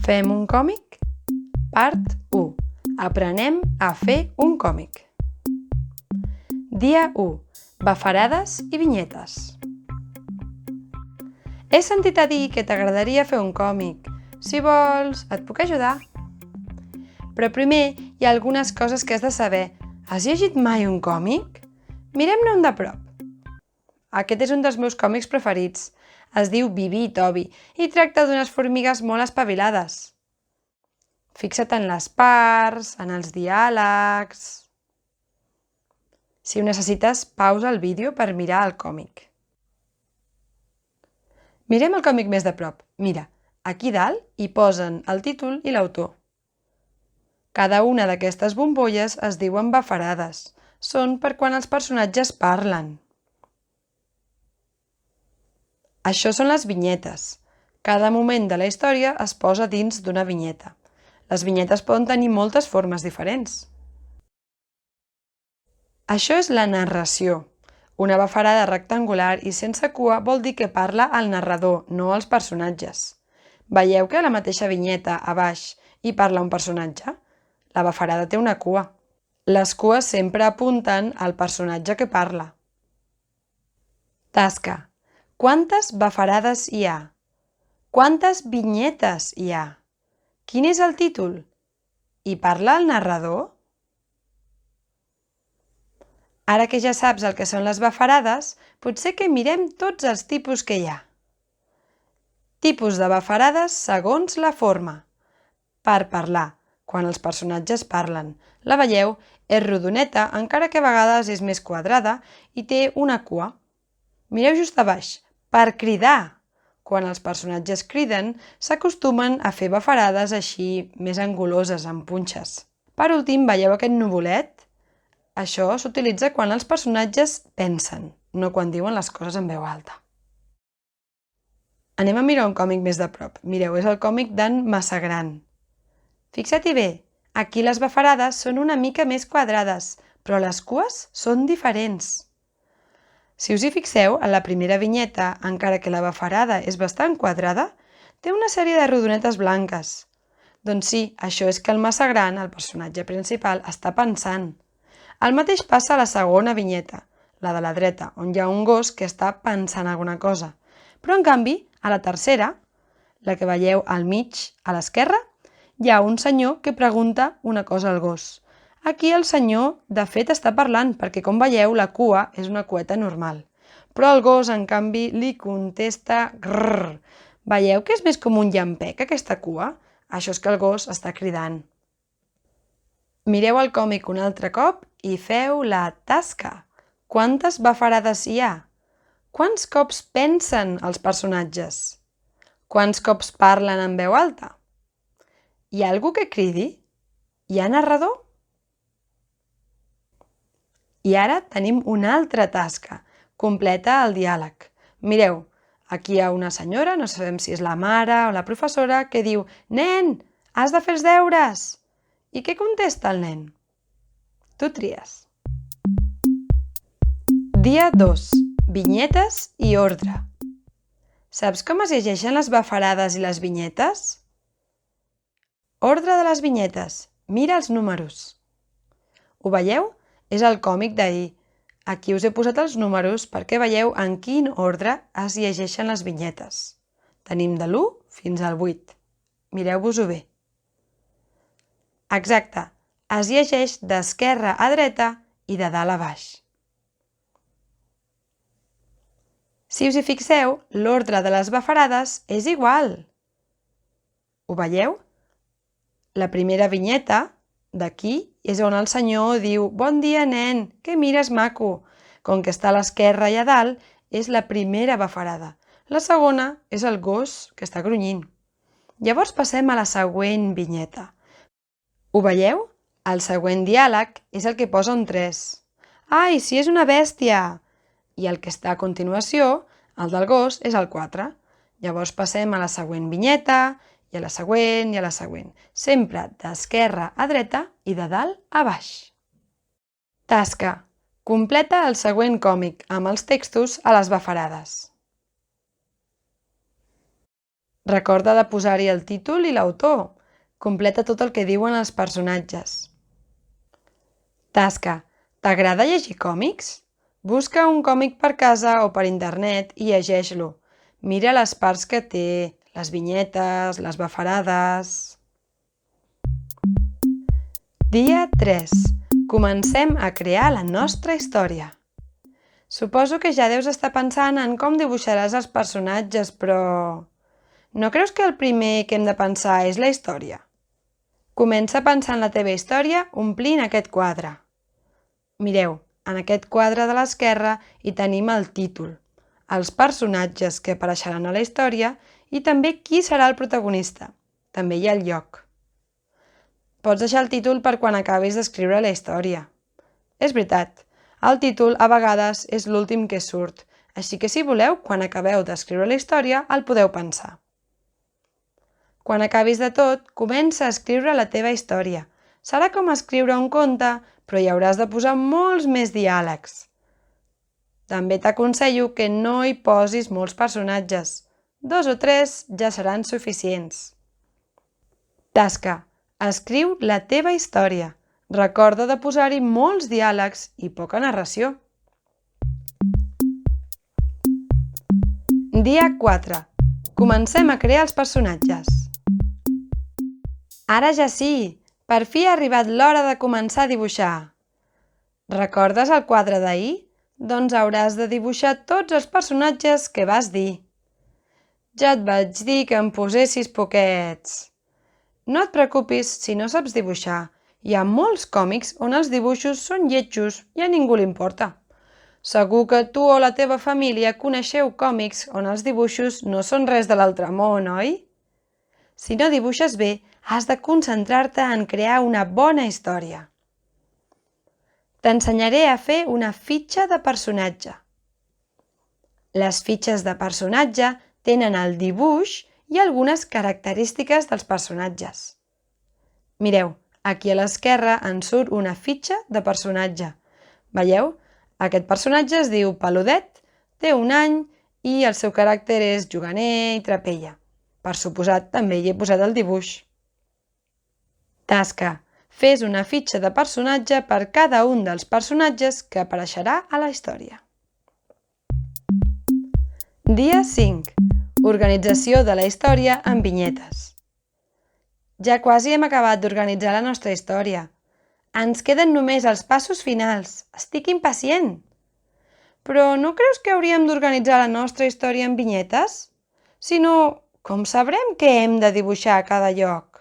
Fem un còmic? Part 1. Aprenem a fer un còmic. Dia 1. Bafarades i vinyetes. He sentit a dir que t'agradaria fer un còmic. Si vols, et puc ajudar. Però primer hi ha algunes coses que has de saber. Has llegit mai un còmic? Mirem-ne un de prop. Aquest és un dels meus còmics preferits. Es diu Bibi i Tobi i tracta d'unes formigues molt espavilades. Fixa't en les parts, en els diàlegs... Si ho necessites, pausa el vídeo per mirar el còmic. Mirem el còmic més de prop. Mira, aquí dalt hi posen el títol i l'autor. Cada una d'aquestes bombolles es diuen bafarades. Són per quan els personatges parlen. Això són les vinyetes. Cada moment de la història es posa dins d'una vinyeta. Les vinyetes poden tenir moltes formes diferents. Això és la narració. Una bafarada rectangular i sense cua vol dir que parla el narrador, no els personatges. Veieu que a la mateixa vinyeta, a baix, hi parla un personatge? La bafarada té una cua. Les cues sempre apunten al personatge que parla. Tasca. Quantes bafarades hi ha? Quantes vinyetes hi ha? Quin és el títol? Hi parla el narrador? Ara que ja saps el que són les bafarades, potser que mirem tots els tipus que hi ha. Tipus de bafarades segons la forma. Per parlar, quan els personatges parlen. La veieu? És rodoneta, encara que a vegades és més quadrada i té una cua. Mireu just a baix. Per cridar. Quan els personatges criden, s'acostumen a fer bafarades així més anguloses, amb punxes. Per últim, veieu aquest nuvolet? Això s'utilitza quan els personatges pensen, no quan diuen les coses en veu alta. Anem a mirar un còmic més de prop. Mireu, és el còmic d'en Massagran. Fixa't-hi bé, aquí les bafarades són una mica més quadrades, però les cues són diferents. Si us hi fixeu, en la primera vinyeta, encara que la bafarada és bastant quadrada, té una sèrie de rodonetes blanques. Doncs sí, això és que el Massagran, el personatge principal, està pensant. El mateix passa a la segona vinyeta, la de la dreta, on hi ha un gos que està pensant alguna cosa. Però, en canvi, a la tercera, la que veieu al mig, a l'esquerra, hi ha un senyor que pregunta una cosa al gos. Aquí el senyor, de fet, està parlant, perquè, com veieu, la cua és una cueta normal. Però el gos, en canvi, li contesta grrr. Veieu que és més com un llampec, aquesta cua? Això és que el gos està cridant. Mireu el còmic un altre cop i feu la tasca. Quantes bafarades hi ha? Quants cops pensen els personatges? Quants cops parlen en veu alta? Hi ha algú que cridi? Hi ha narrador? I ara tenim una altra tasca. Completa el diàleg. Mireu, aquí hi ha una senyora, no sabem si és la mare o la professora, que diu «Nen, has de fer els deures!» I què contesta el nen? Tu tries. Dia 2. Vinyetes i ordre. Saps com es llegeixen les bafarades i les vinyetes? Ordre de les vinyetes. Mira els números. Ho veieu? És el còmic d'ahir. Aquí us he posat els números perquè veieu en quin ordre es llegeixen les vinyetes. Tenim de l'1 fins al 8. Mireu-vos-ho bé. Exacte, es llegeix d'esquerra a dreta i de dalt a baix. Si us hi fixeu, l'ordre de les bafarades és igual. Ho veieu? La primera vinyeta, d'aquí, és on el senyor diu «Bon dia, nen, què mires, maco?» Com que està a l'esquerra i a dalt, és la primera bafarada. La segona és el gos que està grunyint. Llavors passem a la següent vinyeta. Ho veieu? El següent diàleg és el que posa un 3. «Ai, si és una bèstia!» I el que està a continuació, el del gos, és el 4. Llavors passem a la següent vinyeta, i a la següent, i a la següent. Sempre d'esquerra a dreta i de dalt a baix. Tasca. Completa el següent còmic amb els textos a les bafarades. Recorda de posar-hi el títol i l'autor. Completa tot el que diuen els personatges. Tasca. T'agrada llegir còmics? Busca un còmic per casa o per internet i llegeix-lo. Mira les parts que té, les vinyetes, les bafarades... Dia 3. Comencem a crear la nostra història. Suposo que ja deus estar pensant en com dibuixaràs els personatges, però... No creus que el primer que hem de pensar és la història? Comença pensant la teva història omplint aquest quadre. Mireu, en aquest quadre de l'esquerra hi tenim el títol, els personatges que apareixeran a la història i també qui serà el protagonista. També hi ha el lloc. Pots deixar el títol per quan acabis d'escriure la història. És veritat, el títol a vegades és l'últim que surt, així que si voleu, quan acabeu d'escriure la història, el podeu pensar. Quan acabis de tot, comença a escriure la teva història. Serà com escriure un conte, però hi hauràs de posar molts més diàlegs. També t'aconsello que no hi posis molts personatges. 2 o 3 ja seran suficients. Tasca. Escriu la teva història. Recorda de posar-hi molts diàlegs i poca narració. Dia 4. Comencem a crear els personatges. Ara ja sí! Per fi ha arribat l'hora de començar a dibuixar. Recordes el quadre d'ahir? Doncs hauràs de dibuixar tots els personatges que vas dir. Ja et vaig dir que em posessis poquets. No et preocupis si no saps dibuixar. Hi ha molts còmics on els dibuixos són lletjos i a ningú li importa. Segur que tu o la teva família coneixeu còmics on els dibuixos no són res de l'altre món, oi? Si no dibuixes bé, has de concentrar-te en crear una bona història. T'ensenyaré a fer una fitxa de personatge. Les fitxes de personatge tenen el dibuix i algunes característiques dels personatges. Mireu, aquí a l'esquerra ens surt una fitxa de personatge. Veieu? Aquest personatge es diu Peludet, té 1 any i el seu caràcter és juganer i trapella. Per suposat, també hi he posat el dibuix. Tasca. Fes una fitxa de personatge per cada un dels personatges que apareixerà a la història. Dia 5. Organització de la història en vinyetes. Ja quasi hem acabat d'organitzar la nostra història. Ens queden només els passos finals. Estic impacient. Però no creus que hauríem d'organitzar la nostra història en vinyetes? Si no, com sabrem què hem de dibuixar a cada lloc?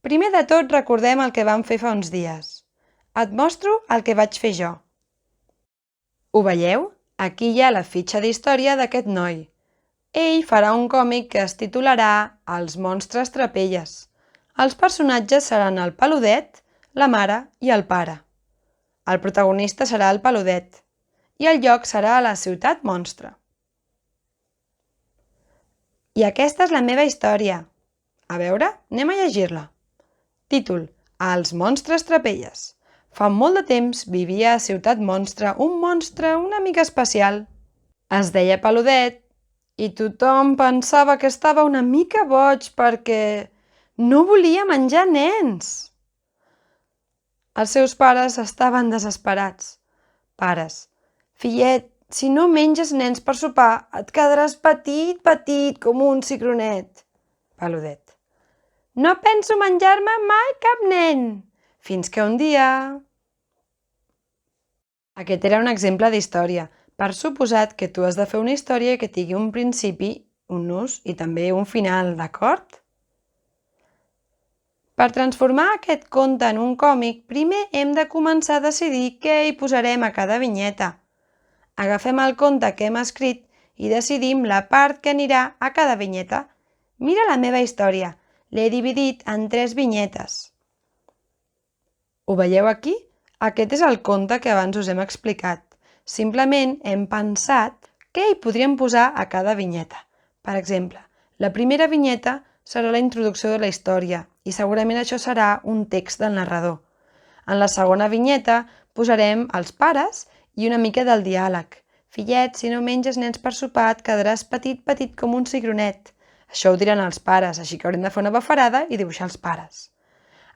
Primer de tot recordem el que vam fer fa uns dies. Et mostro el que vaig fer jo. Ho veieu? Aquí hi ha la fitxa d'història d'aquest noi. Ell farà un còmic que es titularà Els monstres trapelles. Els personatges seran el Peludet, la mare i el pare. El protagonista serà el Peludet i el lloc serà a la ciutat monstre. I aquesta és la meva història. A veure, anem a llegir-la. Títol: Els monstres trapelles. Fa molt de temps vivia a Ciutat Monstre un monstre una mica especial. Es deia Peludet i tothom pensava que estava una mica boig perquè no volia menjar nens. Els seus pares estaven desesperats. Pares: fillet, si no menges nens per sopar, et quedaràs petit com un cigronet. Peludet: no penso menjar-me mai cap nen. Fins que un dia... Aquest era un exemple d'història. Per suposat que tu has de fer una història que tingui un principi, un nus i també un final, d'acord? Per transformar aquest conte en un còmic, primer hem de començar a decidir què hi posarem a cada vinyeta. Agafem el conte que hem escrit i decidim la part que anirà a cada vinyeta. Mira la meva història. L'he dividit en 3 vinyetes. Ho veieu aquí? Aquest és el conte que abans us hem explicat. Simplement hem pensat què hi podríem posar a cada vinyeta. Per exemple, la primera vinyeta serà la introducció de la història i segurament això serà un text del narrador. En la segona vinyeta posarem els pares i una mica del diàleg. Fillet, si no menges nens per sopar et quedaràs petit com un cigronet. Això ho diran els pares, així que haurem de fer una bafarada i dibuixar els pares.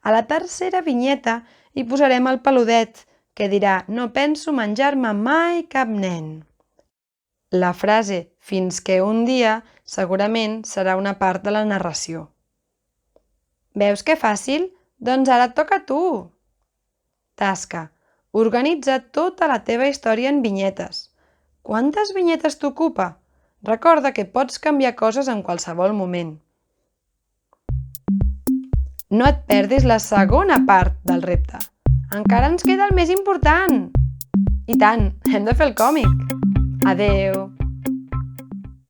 A la tercera vinyeta hi posarem el peludet, que dirà no penso menjar-me mai cap nen. La frase fins que un dia segurament serà una part de la narració. Veus que fàcil? Doncs ara et toca a tu! Tasca. Organitza tota la teva història en vinyetes. Quantes vinyetes t'ocupa? Recorda que pots canviar coses en qualsevol moment. No et perdis la segona part del repte. Encara ens queda el més important! I tant, hem de fer el còmic! Adeu!